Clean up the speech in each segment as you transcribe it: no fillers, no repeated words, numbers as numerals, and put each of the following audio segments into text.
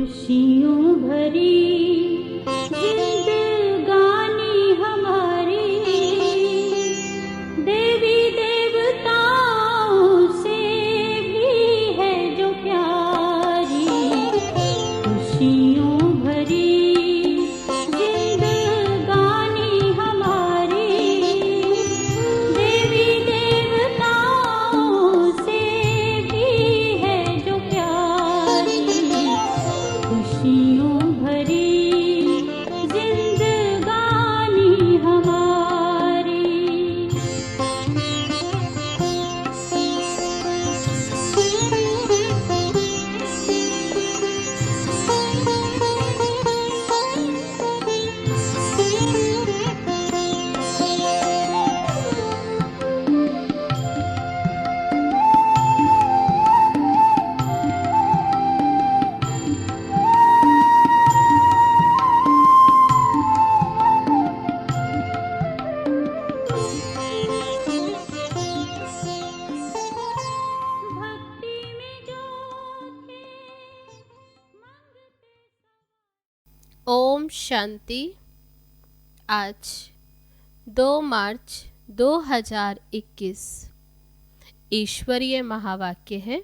खुशियों भरी जिंदगानी हमारी देवी देवताओं से भी है जो प्यारी। खुशियों भरी जिंदगानी हमारी देवी देवताओं से भी है जो प्यारी। खुशियों भरी जिंदगानी हमारी। भक्ति में जो थे ओम शांति। आज 2 मार्च 2021 ईश्वरीय महावाक्य है।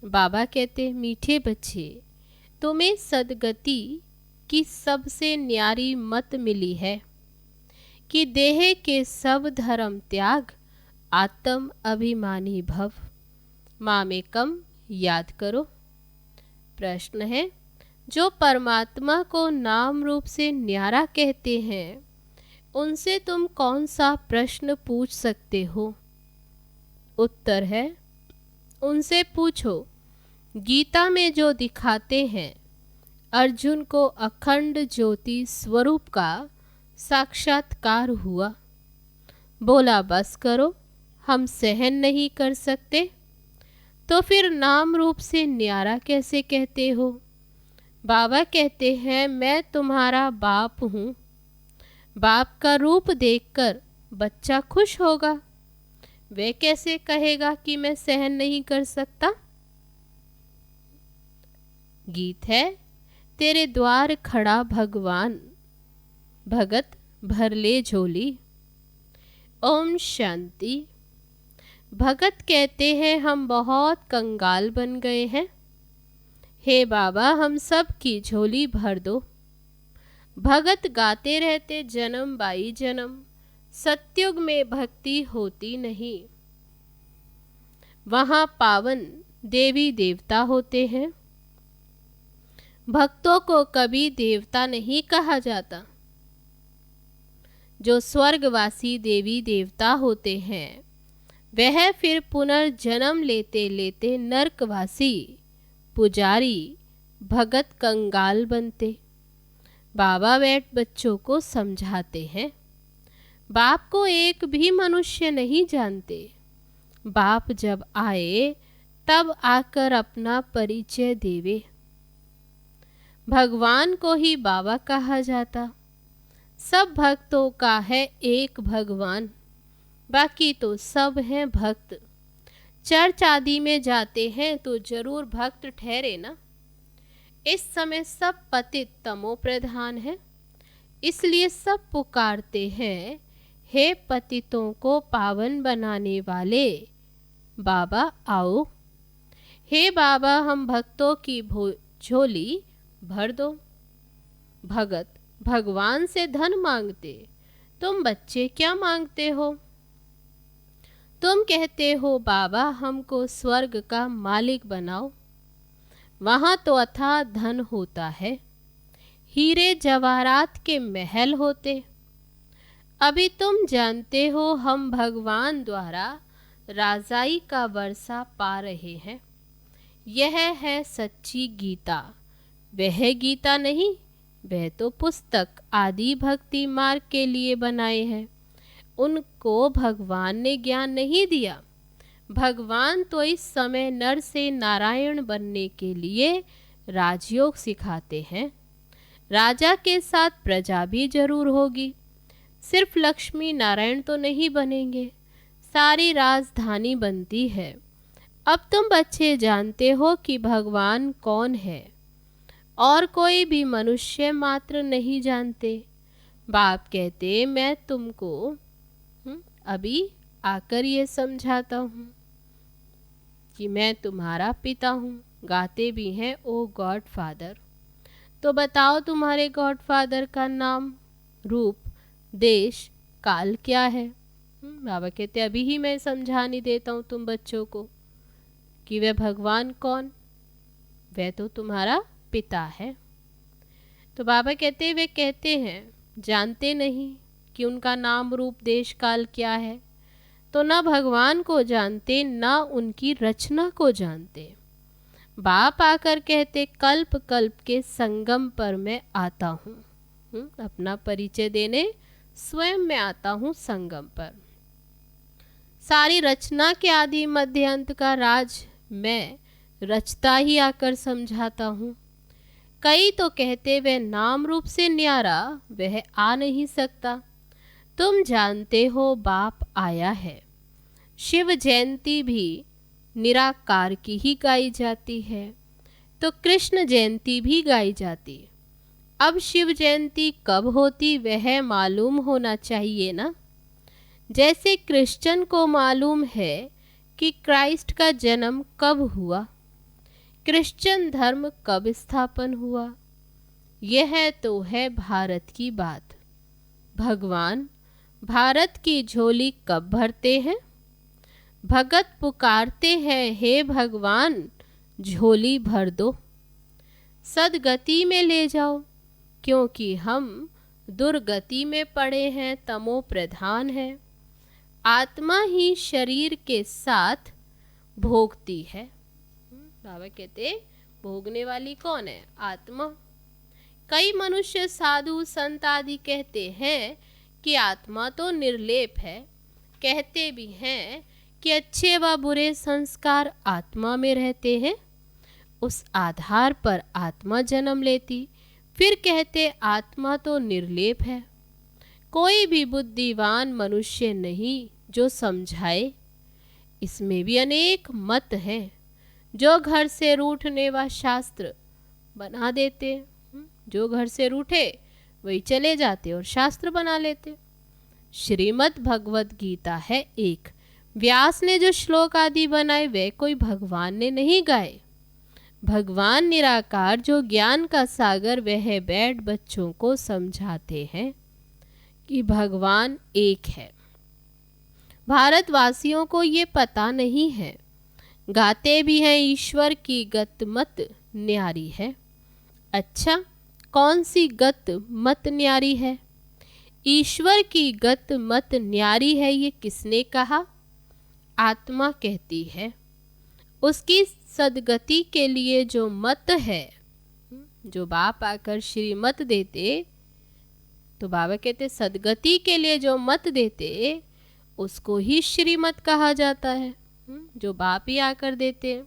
बाबा कहते, मीठे बच्चे, तुम्हें सदगति की सबसे न्यारी मत मिली है कि देह के सब धर्म त्याग, आत्म अभिमानी भव। मामेकम याद करो। प्रश्न है, जो परमात्मा को नाम रूप से न्यारा कहते हैं, उनसे तुम कौन सा प्रश्न पूछ सकते हो? उत्तर है, उनसे पूछो, गीता में जो दिखाते हैं अर्जुन को अखंड ज्योति स्वरूप का साक्षात्कार हुआ। बोला बस करो, हम सहन नहीं कर सकते। तो फिर नाम रूप से न्यारा कैसे कहते हो? बाबा कहते हैं, मैं तुम्हारा बाप हूँ। बाप का रूप देखकर बच्चा खुश होगा। वह कैसे कहेगा कि मैं सहन नहीं कर सकता? गीत है, तेरे द्वार खड़ा भगवान, भगत भर ले झोली। ओम शांति। भगत कहते हैं, हम बहुत कंगाल बन गए हैं। हे बाबा, हम सब की झोली भर दो। भगत गाते रहते, जन्म बाई जन्म, सतयुग में भक्ति होती नहीं। वहाँ पावन देवी देवता होते हैं। भक्तों को कभी देवता नहीं कहा जाता। जो स्वर्गवासी देवी देवता होते हैं, वह फिर पुनर्जन्म लेते लेते नरकवासी पुजारी भगत कंगाल बनते। बाबा बैठ बच्चों को समझाते हैं। बाप को एक भी मनुष्य नहीं जानते। बाप जब आए तब आकर अपना परिचय देवे। भगवान को ही बाबा कहा जाता। सब भक्तों का है एक भगवान, बाकी तो सब हैं भक्त। चर्च आदि में जाते हैं तो जरूर भक्त ठहरे ना। इस समय सब पतित तमो प्रधान है, इसलिए सब पुकारते हैं, हे पतितों को पावन बनाने वाले बाबा आओ। हे बाबा, हम भक्तों की झोली भर दो। भगत भगवान से धन मांगते, तुम बच्चे क्या मांगते हो? तुम कहते हो, बाबा हमको स्वर्ग का मालिक बनाओ। वहाँ तो अथाह धन होता है, हीरे जवाहरात के महल होते। अभी तुम जानते हो, हम भगवान द्वारा राजाई का वर्षा पा रहे हैं। यह है सच्ची गीता। वह गीता नहीं, वह तो पुस्तक आदि भक्ति मार्ग के लिए बनाए हैं। उनको भगवान ने ज्ञान नहीं दिया। भगवान तो इस समय नर से नारायण बनने के लिए राजयोग सिखाते हैं। राजा के साथ प्रजा भी जरूर होगी। सिर्फ लक्ष्मी नारायण तो नहीं बनेंगे, सारी राजधानी बनती है। अब तुम बच्चे जानते हो कि भगवान कौन है। और कोई भी मनुष्य मात्र नहीं जानते। बाप कहते मैं तुमको अभी आकर ये समझाता हूँ कि मैं तुम्हारा पिता हूँ। गाते भी हैं ओ गॉड फादर। तो बताओ तुम्हारे गॉड फादर का नाम, रूप, देश, काल क्या है? बाबा कहते अभी ही मैं समझाने देता हूँ तुम बच्चों को कि वह भगवान कौन, वह तो तुम्हारा पिता है। तो बाबा कहते वे कहते हैं जानते नहीं कि उनका नाम, रूप, देश, काल क्या है, तो न भगवान को जानते न उनकी रचना को जानते। बाप आकर कहते कल्प कल्प के संगम पर मैं आता हूँ। अपना परिचय देने स्वयं मैं आता हूँ संगम पर। सारी रचना के आदि मध्य अंत का राज मैं रचता ही आकर समझाता हूँ। कई तो कहते वह नाम रूप से न्यारा वह आ नहीं सकता। तुम जानते हो बाप आया है। शिव जयंती भी निराकार की ही गाई जाती है, तो कृष्ण जयंती भी गाई जाती। अब शिव जयंती कब होती वह मालूम होना चाहिए ना। जैसे क्रिश्चियन को मालूम है कि क्राइस्ट का जन्म कब हुआ, क्रिश्चियन धर्म कब स्थापन हुआ। यह तो है भारत की बात। भगवान भारत की झोली कब भरते हैं? भगत पुकारते हैं हे भगवान झोली भर दो, सदगति में ले जाओ, क्योंकि हम दुर्गति में पड़े हैं, तमो प्रधान है। आत्मा ही शरीर के साथ भोगती है। बाबा कहते भोगने वाली कौन है? आत्मा। कई मनुष्य साधु संत आदि कहते हैं कि आत्मा तो निर्लेप है। कहते भी हैं कि अच्छे व बुरे संस्कार आत्मा में रहते हैं, उस आधार पर आत्मा जन्म लेती। फिर कहते आत्मा तो निर्लेप है। कोई भी बुद्धिवान मनुष्य नहीं जो समझाए। इसमें भी अनेक मत हैं। जो घर से रूठने व शास्त्र बना देते, जो घर से रूठे वही चले जाते और शास्त्र बना लेते। श्रीमद् भगवद गीता है एक। व्यास ने जो श्लोक आदि बनाए वे कोई भगवान ने नहीं गाए। भगवान निराकार जो ज्ञान का सागर वह बैठ बच्चों को समझाते हैं कि भगवान एक है। भारतवासियों को ये पता नहीं है। गाते भी हैं ईश्वर की गत मत न्यारी है। अच्छा, कौन सी गत मत न्यारी है? ईश्वर की गत मत न्यारी है ये किसने कहा? आत्मा कहती है। उसकी सदगति के लिए जो मत है, जो बाप आकर श्रीमत देते, तो बाबा कहते सदगति के लिए जो मत देते उसको ही श्रीमत कहा जाता है, जो बाप ही आकर देते।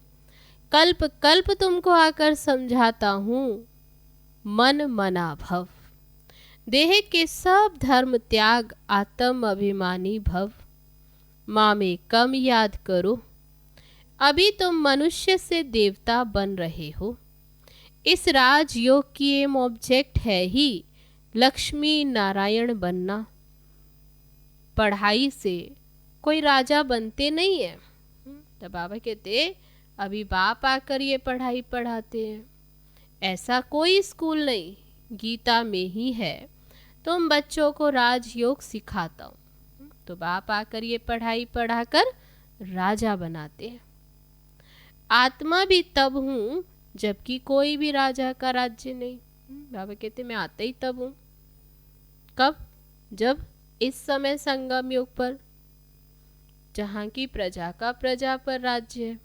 कल्प कल्प तुमको आकर समझाता हूँ, मन मना भव। देह के सब धर्म त्याग, आत्म अभिमानी भव। माँ में कम याद करो, अभी तुम मनुष्य से देवता बन रहे हो। इस राजयोग की एम ऑब्जेक्ट है ही लक्ष्मी नारायण बनना। पढ़ाई से कोई राजा बनते नहीं है। तो बाबा कहते अभी बाप आकर ये पढ़ाई पढ़ाते हैं। ऐसा कोई स्कूल नहीं, गीता में ही है। तुम बच्चों को राजयोग सिखाता हूँ। तो बाप आकर ये पढ़ाई पढ़ाकर राजा बनाते हैं। आत्मा भी तब हूँ जबकि कोई भी राजा का राज्य नहीं। बाबा कहते मैं आता ही तब हूँ। कब? जब इस समय संगम युग पर, जहाँ की प्रजा का प्रजा पर राज्य है।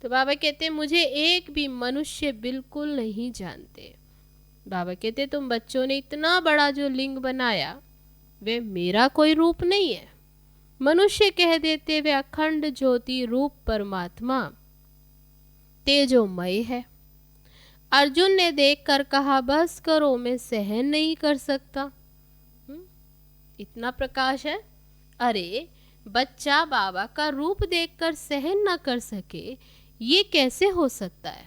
तो बाबा कहते मुझे एक भी मनुष्य बिल्कुल नहीं जानते। बाबा कहते तुम बच्चों ने इतना बड़ा जो लिंग बनाया वे मेरा कोई रूप नहीं है। मनुष्य कह देते वे अखंड ज्योति रूप परमात्मा तेजोमय है। अर्जुन ने देखकर कहा बस करो, मैं सहन नहीं कर सकता। इतना प्रकाश है। अरे बच्चा बाबा का रूप देखकर सहन ना कर सके, ये कैसे हो सकता है?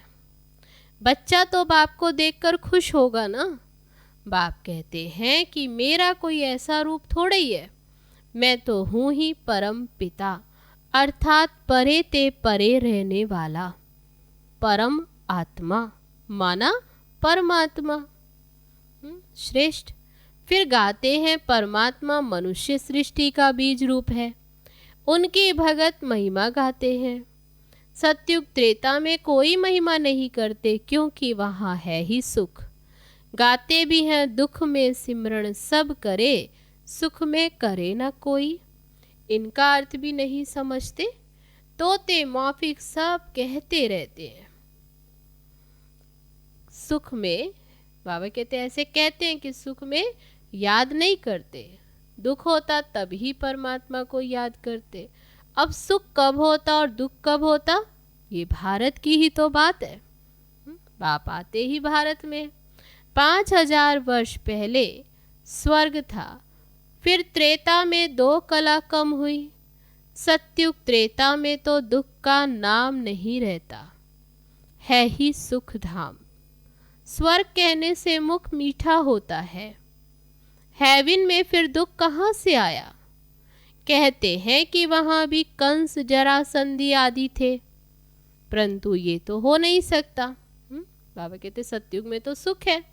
बच्चा तो बाप को देखकर खुश होगा ना। बाप कहते हैं कि मेरा कोई ऐसा रूप थोड़ा ही है, मैं तो हूँ ही परम पिता, अर्थात परे ते परे रहने वाला परम आत्मा, माना परमात्मा। श्रेष्ठ। फिर गाते हैं परमात्मा मनुष्य सृष्टि का बीज रूप है, उनकी भगत महिमा गाते हैं। सतयुग त्रेता में कोई महिमा नहीं करते, क्योंकि वहाँ है ही सुख। गाते भी हैं दुख में सिमरण सब करे, सुख में करे ना कोई। इनका अर्थ भी नहीं समझते, तोते मौफिक सब कहते रहते हैं। सुख में बाबा कहते हैं, ऐसे कहते हैं कि सुख में याद नहीं करते, दुख होता तब ही परमात्मा को याद करते। अब सुख कब होता और दुख कब होता, ये भारत की ही तो बात है। बाप आते ही भारत में 5000 वर्ष पहले स्वर्ग था, फिर त्रेता में 2 कला कम हुई। सतयुग त्रेता में तो दुख का नाम नहीं रहता, है ही सुख धाम। स्वर्ग कहने से मुख मीठा होता है, हेवन में फिर दुख कहाँ से आया। कहते हैं कि वहाँ भी कंस जरासंधी आदि थे, परंतु ये तो हो नहीं सकता। बाबा कहते सतयुग में तो सुख है,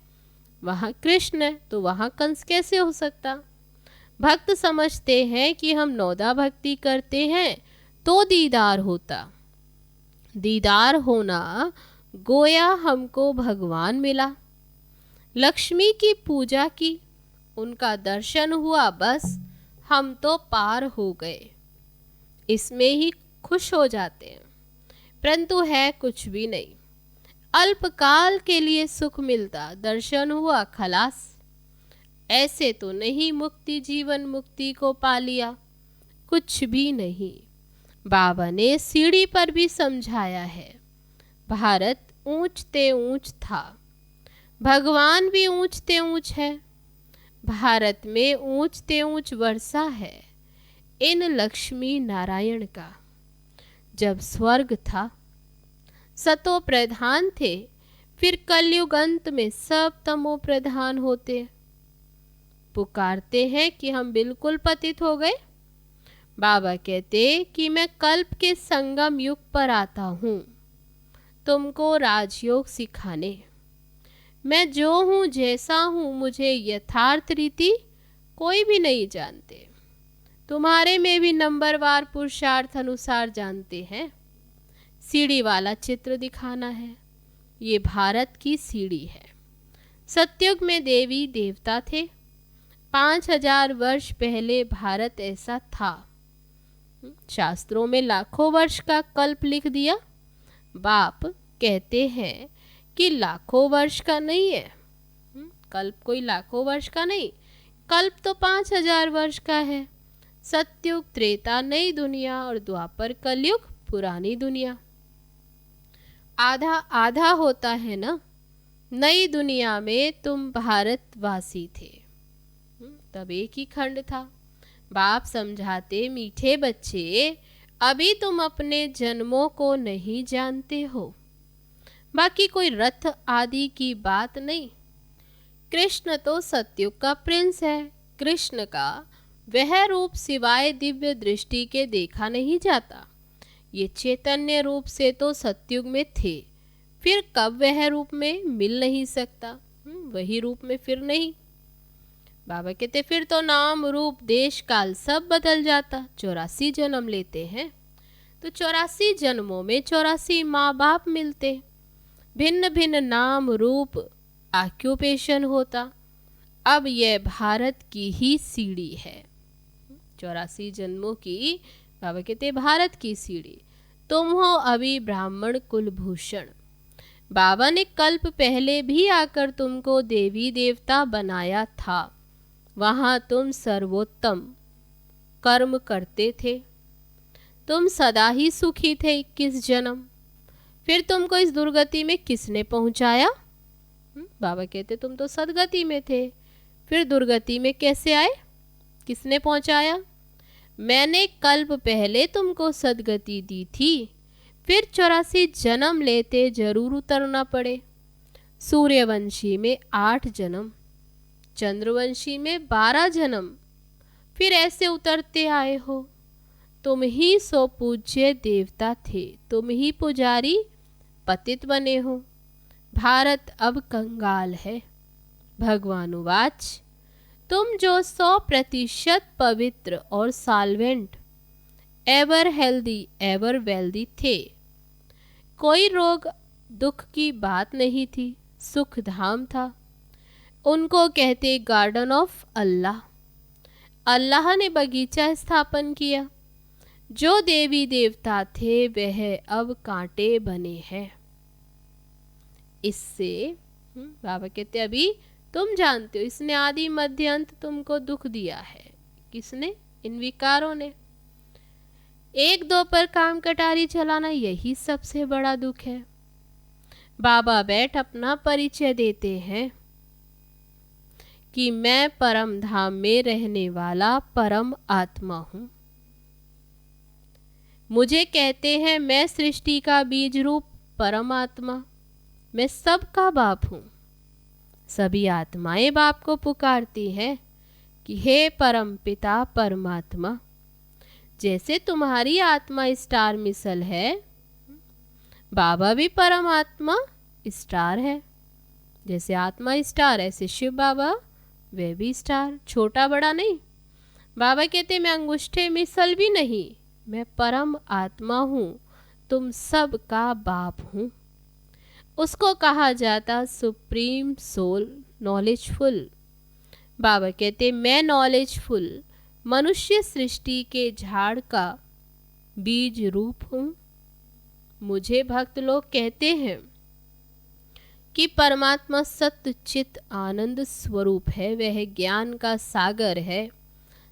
वहाँ कृष्ण है, तो वहाँ कंस कैसे हो सकता। भक्त समझते हैं कि हम नौदा भक्ति करते हैं तो दीदार होता। दीदार होना गोया हमको भगवान मिला। लक्ष्मी की पूजा की, उनका दर्शन हुआ, बस हम तो पार हो गए, इसमें ही खुश हो जाते हैं। परंतु है कुछ भी नहीं, अल्पकाल के लिए सुख मिलता, दर्शन हुआ खलास। ऐसे तो नहीं मुक्ति जीवन मुक्ति को पा लिया, कुछ भी नहीं। बाबा ने सीढ़ी पर भी समझाया है, भारत ऊंचते ऊंच था, भगवान भी ऊंचते ऊंच है। भारत में ऊंचते ऊंच वर्षा है इन लक्ष्मी नारायण का। जब स्वर्ग था सतो प्रधान थे, फिर कलयुग अंत में सब तमो प्रधान होते। पुकारते हैं कि हम बिल्कुल पतित हो गए। बाबा कहते कि मैं कल्प के संगम युग पर आता हूँ तुमको राजयोग सिखाने। मैं जो हूँ जैसा हूँ, मुझे यथार्थ रीति कोई भी नहीं जानते। तुम्हारे में भी नंबरवार पुरुषार्थ अनुसार जानते हैं। सीढ़ी वाला चित्र दिखाना है, ये भारत की सीढ़ी है। सतयुग में देवी देवता थे, 5000 वर्ष पहले भारत ऐसा था। शास्त्रों में लाखों वर्ष का कल्प लिख दिया। बाप कहते हैं कि लाखों वर्ष का नहीं है, कल्प कोई लाखों वर्ष का नहीं, कल्प तो 5000 वर्ष का है। सतयुग त्रेता नई दुनिया और द्वापर कलयुग पुरानी दुनिया। आधा आधा होता है ना। नई दुनिया में तुम भारतवासी थे, तब एक ही खंड था। बाप समझाते, मीठे बच्चे अभी तुम अपने जन्मों को नहीं जानते हो। बाकी कोई रथ आदि की बात नहीं। कृष्ण तो सतयुग का प्रिंस है। कृष्ण का वह रूप सिवाय दिव्य दृष्टि के देखा नहीं जाता। ये चैतन्य रूप से तो सतयुग में थे, फिर कब वह रूप में मिल नहीं सकता। वही रूप में फिर नहीं। बाबा कहते फिर तो नाम रूप देश काल सब बदल जाता। 84 जन्म लेते हैं तो 84 जन्मों में 84 माँ बाप मिलते, भिन्न भिन्न नाम रूप ऑक्यूपेशन होता। अब यह भारत की ही सीढ़ी है, 84 जन्मों की। बाबा कहते भारत की सीढ़ी। तुम हो अभी ब्राह्मण कुलभूषण। बाबा ने कल्प पहले भी आकर तुमको देवी देवता बनाया था। वहाँ तुम सर्वोत्तम कर्म करते थे। तुम सदा ही सुखी थे 21 जन्म। फिर तुमको इस दुर्गति में किसने पहुँचाया। बाबा कहते तुम तो सदगति में थे, फिर दुर्गति में कैसे आए, किसने पहुँचाया। मैंने कल्प पहले तुमको सदगति दी थी, फिर 84 जन्म लेते जरूर उतरना पड़े। सूर्यवंशी में 8 जन्म, चंद्रवंशी में 12 जन्म, फिर ऐसे उतरते आए हो। तुम ही सो पूज्य देवता थे, तुम ही पुजारी पतित बने हो। भारत अब कंगाल है। भगवान उवाच, तुम जो 100% पवित्र और solvent, ever healthy ever wealthy थे, कोई रोग दुख की बात नहीं थी, सुख धाम था। उनको कहते गार्डन ऑफ अल्लाह। अल्लाह ने बगीचा स्थापन किया। जो देवी देवता थे वह अब कांटे बने हैं। इससे बाबा कहते अभी तुम जानते हो, इसने आदि मध्य अंत तुमको दुख दिया है। किसने? इन विकारों ने। 1-2 पर काम कटारी चलाना यही सबसे बड़ा दुख है। बाबा बैठ अपना परिचय देते हैं कि मैं परम धाम में रहने वाला परम आत्मा हूँ। मुझे कहते हैं मैं सृष्टि का बीज रूप परमात्मा, मैं सबका बाप हूँ। सभी आत्माएं बाप को पुकारती हैं कि हे परम पिता परमात्मा। जैसे तुम्हारी आत्मा स्टार मिसल है, बाबा भी परमात्मा स्टार है। जैसे आत्मा स्टार, ऐसे शिव बाबा वे भी स्टार, छोटा बड़ा नहीं। बाबा कहते मैं अंगूठे मिसल भी नहीं, मैं परम आत्मा हूँ, तुम सब का बाप हूँ। उसको कहा जाता सुप्रीम सोल नॉलेजफुल। बाबा कहते मैं नॉलेजफुल मनुष्य सृष्टि के झाड़ का बीज रूप हूँ। मुझे भक्त लोग कहते हैं कि परमात्मा सत्य चित आनंद स्वरूप है, वह ज्ञान का सागर है,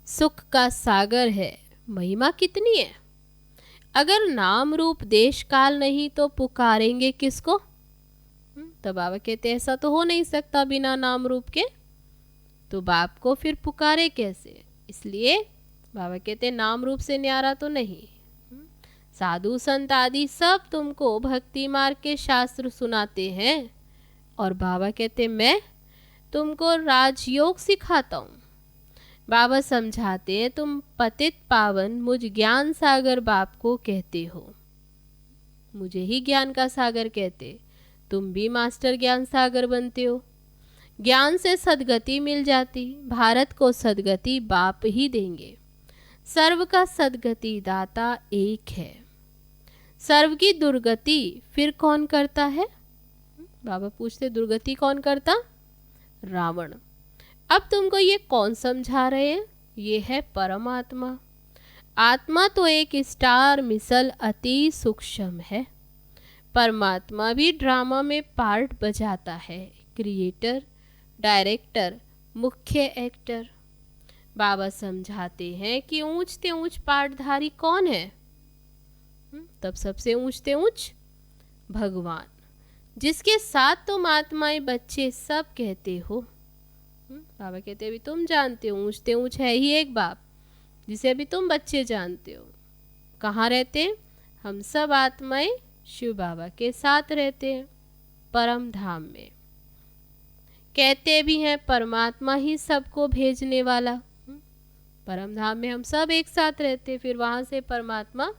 सुख का सागर है। महिमा कितनी है! अगर नाम रूप देश काल नहीं तो पुकारेंगे किसको? तो बाबा कहते ऐसा तो हो नहीं सकता बिना नाम रूप के, तो बाप को फिर पुकारे कैसे? इसलिए बाबा कहते नाम रूप से न्यारा तो नहीं। साधु संत आदि सब तुमको भक्ति मार्ग के शास्त्र सुनाते हैं और बाबा कहते मैं तुमको राजयोग सिखाता हूँ। बाबा समझाते हैं तुम पतित पावन मुझ ज्ञान सागर बाप को कहते हो, मुझे ही ज्ञान का सागर कहते, तुम भी मास्टर ज्ञान सागर बनते हो। ज्ञान से सदगति मिल जाती, भारत को सदगति बाप ही देंगे। सर्व का सदगति दाता एक है, सर्व की दुर्गति फिर कौन करता है? बाबा पूछते दुर्गति कौन करता? रावण। अब तुमको ये कौन समझा रहे हैं? ये है परमात्मा। आत्मा तो एक स्टार मिसल अति सूक्ष्म है। परमात्मा भी ड्रामा में पार्ट बजाता है, क्रिएटर, डायरेक्टर, मुख्य एक्टर। बाबा समझाते हैं कि ऊंचते ऊंच पार्टधारी कौन है? तब सबसे ऊंचते ऊंच भगवान, जिसके साथ तुम आत्माएं बच्चे सब कहते हो। बाबा कहते अभी तुम जानते हो ऊंचते ऊंच है ही एक बाप, जिसे अभी तुम बच्चे जानते हो। कहाँ रहते हैं? हम सब आत्माएं शिव बाबा के साथ रहते हैं परम धाम में। कहते भी हैं परमात्मा ही सबको भेजने वाला। परम धाम में हम सब एक साथ रहते, फिर वहाँ से परमात्मा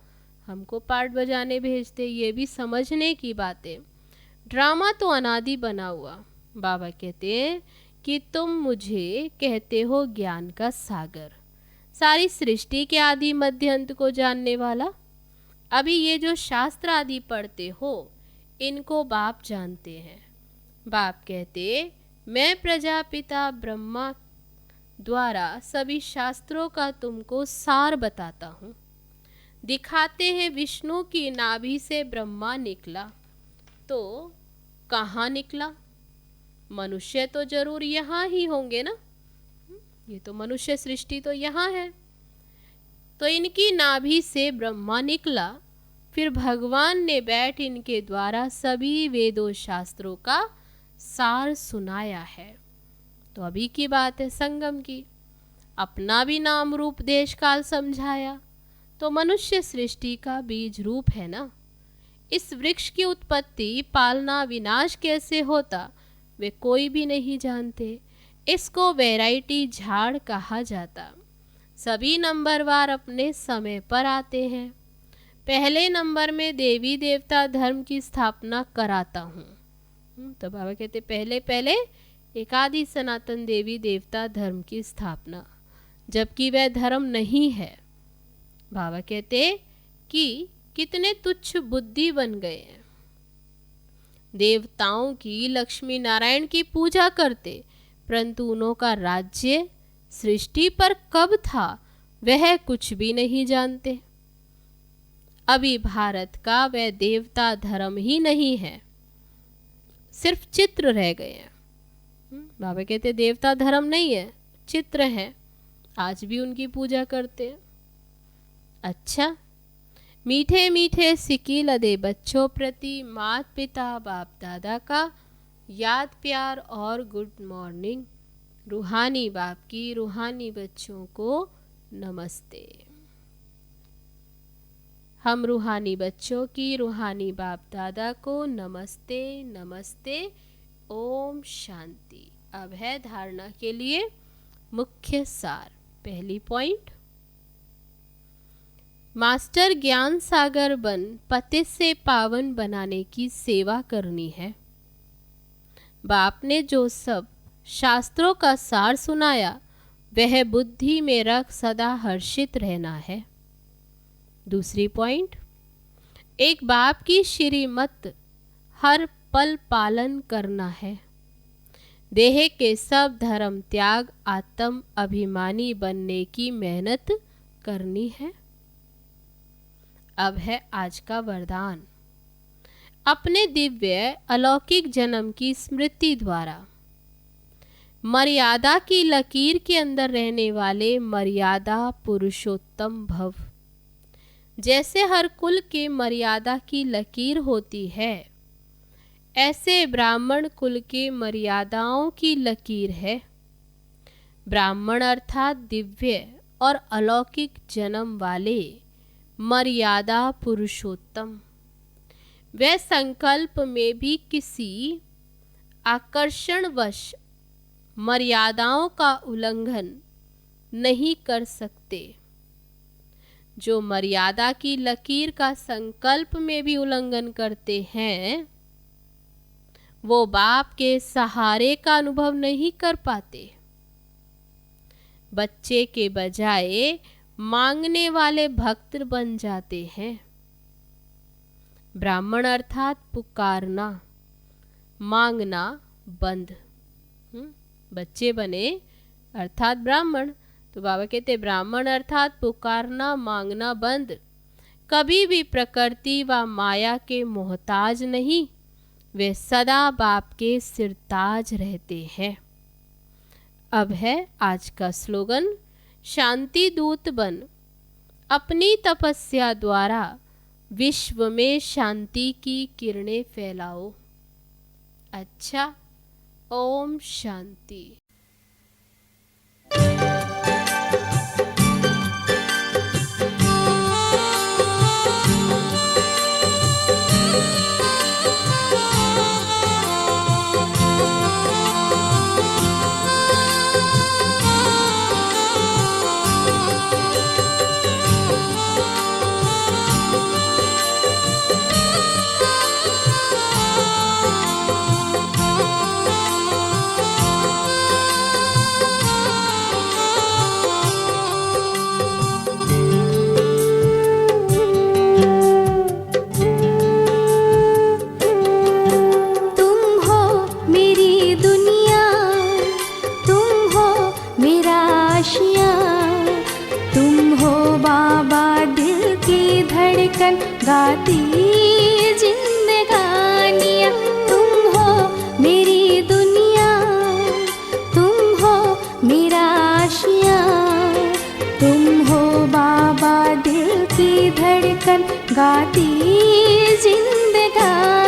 हमको पार्ट बजाने भेजते। ये भी समझने की बात है। ड्रामा तो अनादि बना हुआ। बाबा कहते हैं कि तुम मुझे कहते हो ज्ञान का सागर, सारी सृष्टि के आदि मध्य अंत को जानने वाला। अभी ये जो शास्त्र आदि पढ़ते हो इनको बाप जानते हैं। बाप कहते मैं प्रजापिता ब्रह्मा द्वारा सभी शास्त्रों का तुमको सार बताता हूँ। दिखाते हैं विष्णु की नाभि से ब्रह्मा निकला, तो कहाँ निकला? मनुष्य तो जरूर यहाँ ही होंगे ना, ये तो मनुष्य सृष्टि तो यहाँ है। तो इनकी नाभि से ब्रह्मा निकला, फिर भगवान ने बैठ इनके द्वारा सभी वेदों शास्त्रों का सार सुनाया है। तो अभी की बात है संगम की, अपना भी नाम रूप देश काल समझाया, तो मनुष्य सृष्टि का बीज रूप है ना। इस वृक्ष की उत्पत्ति पालना विनाश कैसे होता वे कोई भी नहीं जानते। इसको वैरायटी झाड़ कहा जाता। सभी नंबरवार अपने समय पर आते हैं। पहले नंबर में देवी देवता धर्म की स्थापना कराता हूँ। तो बाबा कहते पहले पहले एकादि सनातन देवी देवता धर्म की स्थापना, जबकि वह धर्म नहीं है। बाबा कहते कि कितने तुच्छ बुद्धि बन गए हैं। देवताओं की, लक्ष्मी नारायण की पूजा करते, परंतु उन्हों का राज्य सृष्टि पर कब था वह कुछ भी नहीं जानते। अभी भारत का वह देवता धर्म ही नहीं है, सिर्फ चित्र रह गए हैं। बाबा कहते देवता धर्म नहीं है, चित्र है, आज भी उनकी पूजा करते हैं। अच्छा, मीठे मीठे सिक्के लदे बच्चों प्रति माता पिता बाप दादा का याद प्यार और गुड मॉर्निंग। रूहानी बाप की रूहानी बच्चों को नमस्ते। हम रूहानी बच्चों की रूहानी बाप दादा को नमस्ते नमस्ते। ओम शांति। अब है धारणा के लिए मुख्य सार। पहली पॉइंट, मास्टर ज्ञान सागर बन पतित से पावन बनाने की सेवा करनी है। बाप ने जो सब शास्त्रों का सार सुनाया वह बुद्धि में रख सदा हर्षित रहना है। दूसरी पॉइंट, एक बाप की श्रीमत हर पल पालन करना है। देह के सब धर्म त्याग आत्म अभिमानी बनने की मेहनत करनी है। अब है आज का वरदान। अपने दिव्य अलौकिक जन्म की स्मृति द्वारा मर्यादा की लकीर के अंदर रहने वाले मर्यादा पुरुषोत्तम भव। जैसे हर कुल के मर्यादा की लकीर होती है, ऐसे ब्राह्मण कुल के मर्यादाओं की लकीर है। ब्राह्मण अर्थात दिव्य और अलौकिक जन्म वाले मर्यादा पुरुषोत्तम। वह संकल्प में भी किसी आकर्षणवश मर्यादाओं का उल्लंघन नहीं कर सकते। जो मर्यादा की लकीर का संकल्प में भी उल्लंघन करते हैं, वो बाप के सहारे का अनुभव नहीं कर पाते। बच्चे के बजाय मांगने वाले भक्त बन जाते हैं। ब्राह्मण अर्थात पुकारना, मांगना बंद। बच्चे बने अर्थात ब्राह्मण, तो बाबा कहते ब्राह्मण अर्थात पुकारना मांगना बंद। कभी भी प्रकृति व माया के मोहताज नहीं, वे सदा बाप के सिरताज रहते हैं। अब है आज का स्लोगन, शांति दूत बन अपनी तपस्या द्वारा विश्व में शांति की किरणें फैलाओ। अच्छा, ओम शांति। गाती जिंदगानियाँ, तुम हो मेरी दुनिया, तुम हो मेरा आशिया, तुम हो बाबा दिल की धड़कन गाती जिंदगानी।